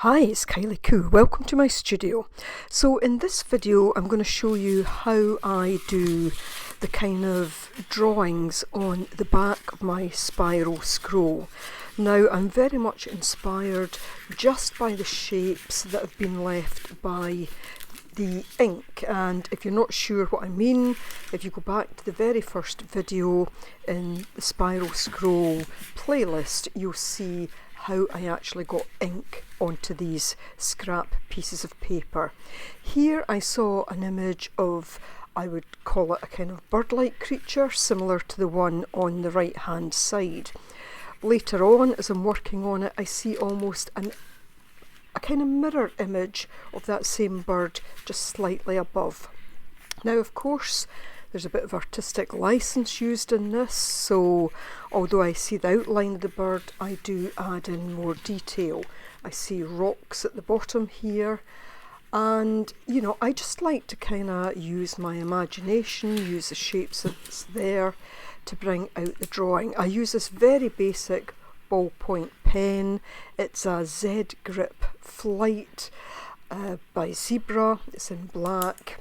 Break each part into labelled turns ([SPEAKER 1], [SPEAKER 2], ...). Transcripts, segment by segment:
[SPEAKER 1] Hi, it's Kylie Coo. Welcome to my studio. So in this video I'm going to show you how I do the kind of drawings on the back of my spiral scroll. Now I'm very much inspired just by the shapes that have been left by the ink, and if you're not sure what I mean, if you go back to the very first video in the spiral scroll playlist, you'll see how I actually got ink onto these scrap pieces of paper. Here I saw an image of, I would call it a kind of bird-like creature, similar to the one on the right hand side. Later on, as I'm working on it, I see almost a kind of mirror image of that same bird just slightly above. Now of course there's a bit of artistic license used in this, so although I see the outline of the bird, I do add in more detail. I see rocks at the bottom here, and you know, I just like to kind of use my imagination, use the shapes that's there to bring out the drawing. I use this very basic ballpoint pen. It's a Z Grip Flight by Zebra. It's in black.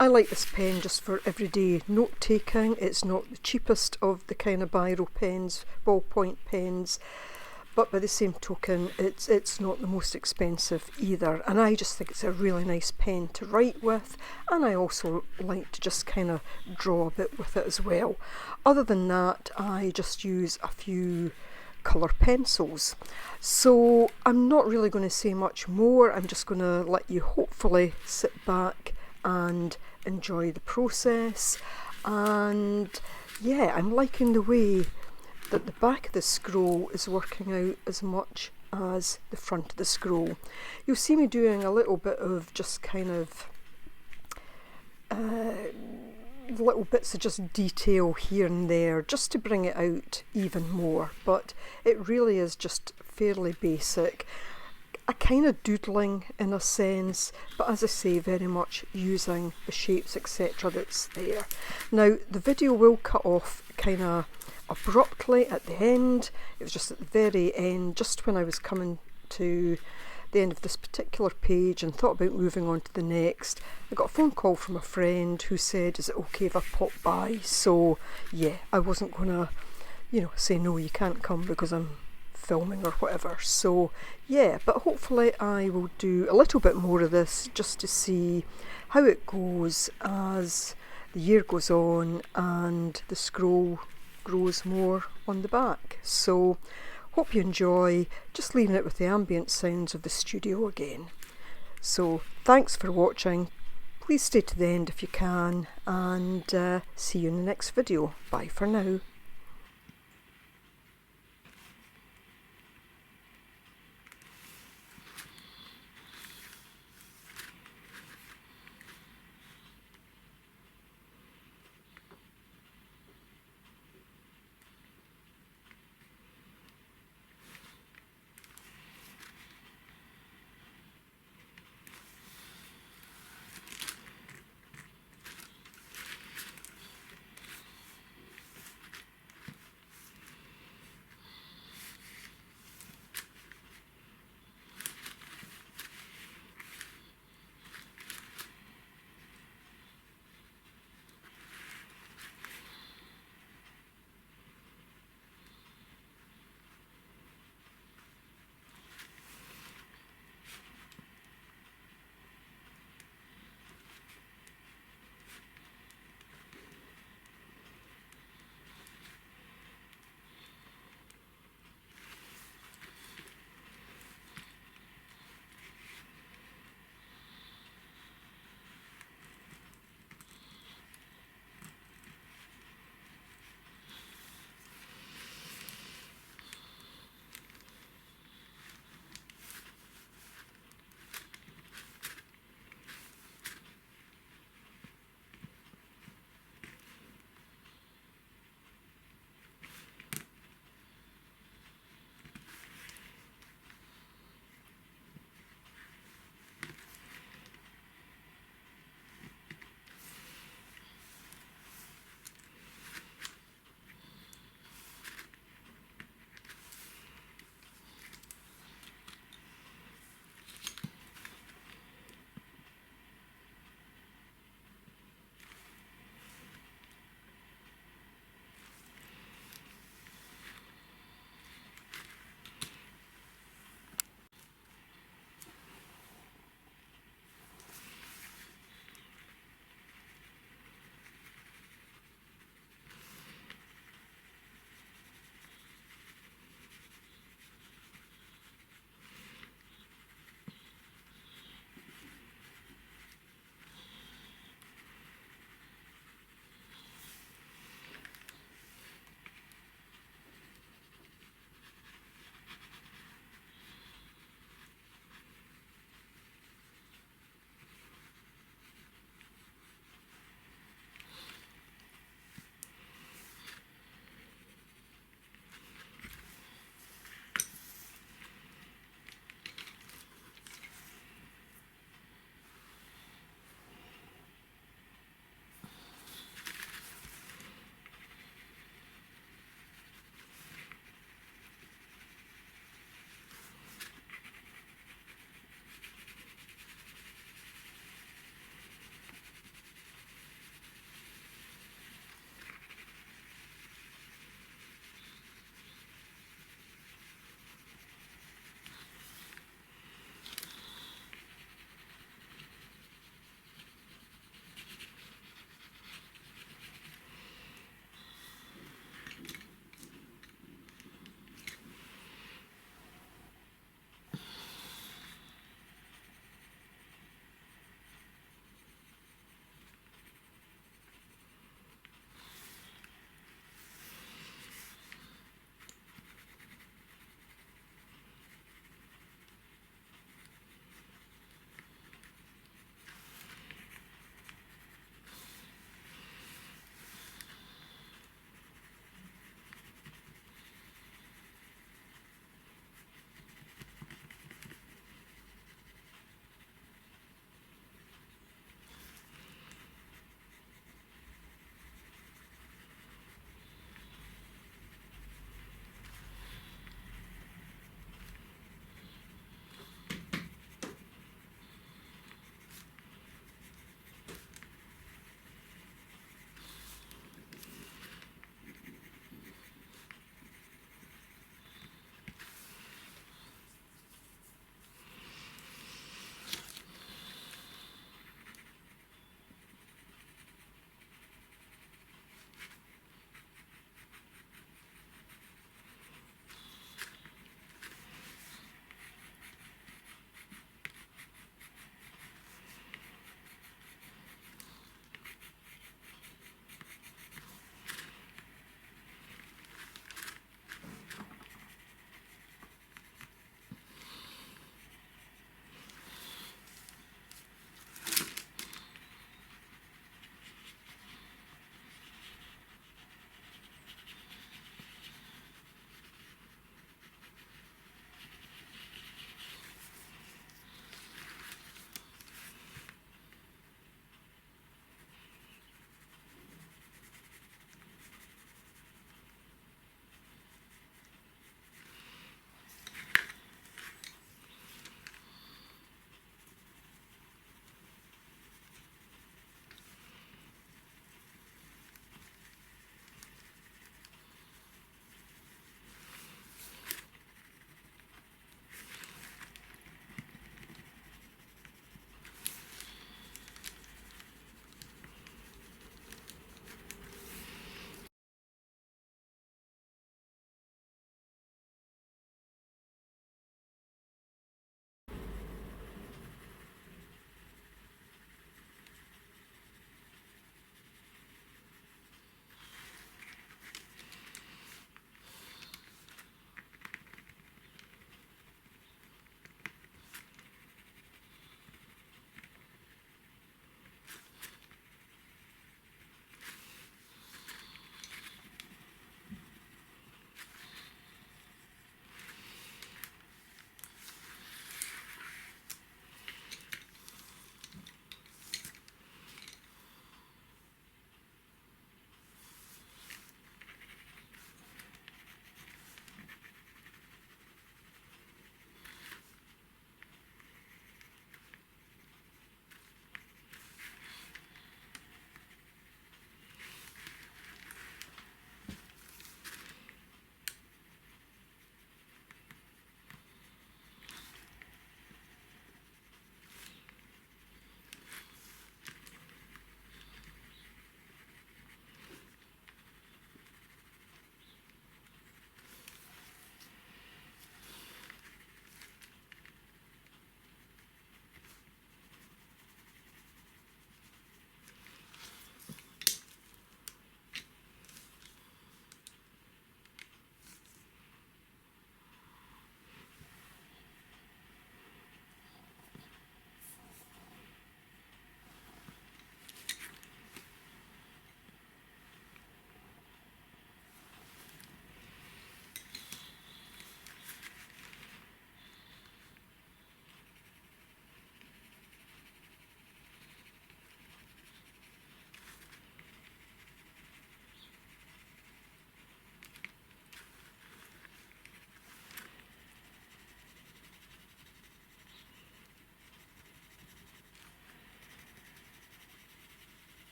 [SPEAKER 1] I like this pen just for everyday note taking. It's not the cheapest of the kind of biro pens, ballpoint pens, but by the same token it's not the most expensive either, and I just think it's a really nice pen to write with, and I also like to just kind of draw a bit with it as well. Other than that, I just use a few colour pencils. So I'm not really going to say much more. I'm just going to let you hopefully sit back and enjoy the process. And yeah, I'm liking the way that the back of the scroll is working out as much as the front of the scroll. You'll see me doing a little bit of just kind of little bits of just detail here and there just to bring it out even more, but it really is just fairly basic. A kind of doodling in a sense, but as I say, very much using the shapes etc. that's there. Now the video will cut off kind of abruptly at the end. It was just at the very end, just when I was coming to the end of this particular page and thought about moving on to the next. I got a phone call from a friend who said, is it okay if I pop by? So yeah, I wasn't gonna, you know, say no, you can't come because I'm filming or whatever. So yeah, but hopefully I will do a little bit more of this just to see how it goes as the year goes on and the scroll grows more on the back. So hope you enjoy, just leaving it with the ambient sounds of the studio again. So thanks for watching, please stay to the end if you can, and see you in the next video. Bye for now.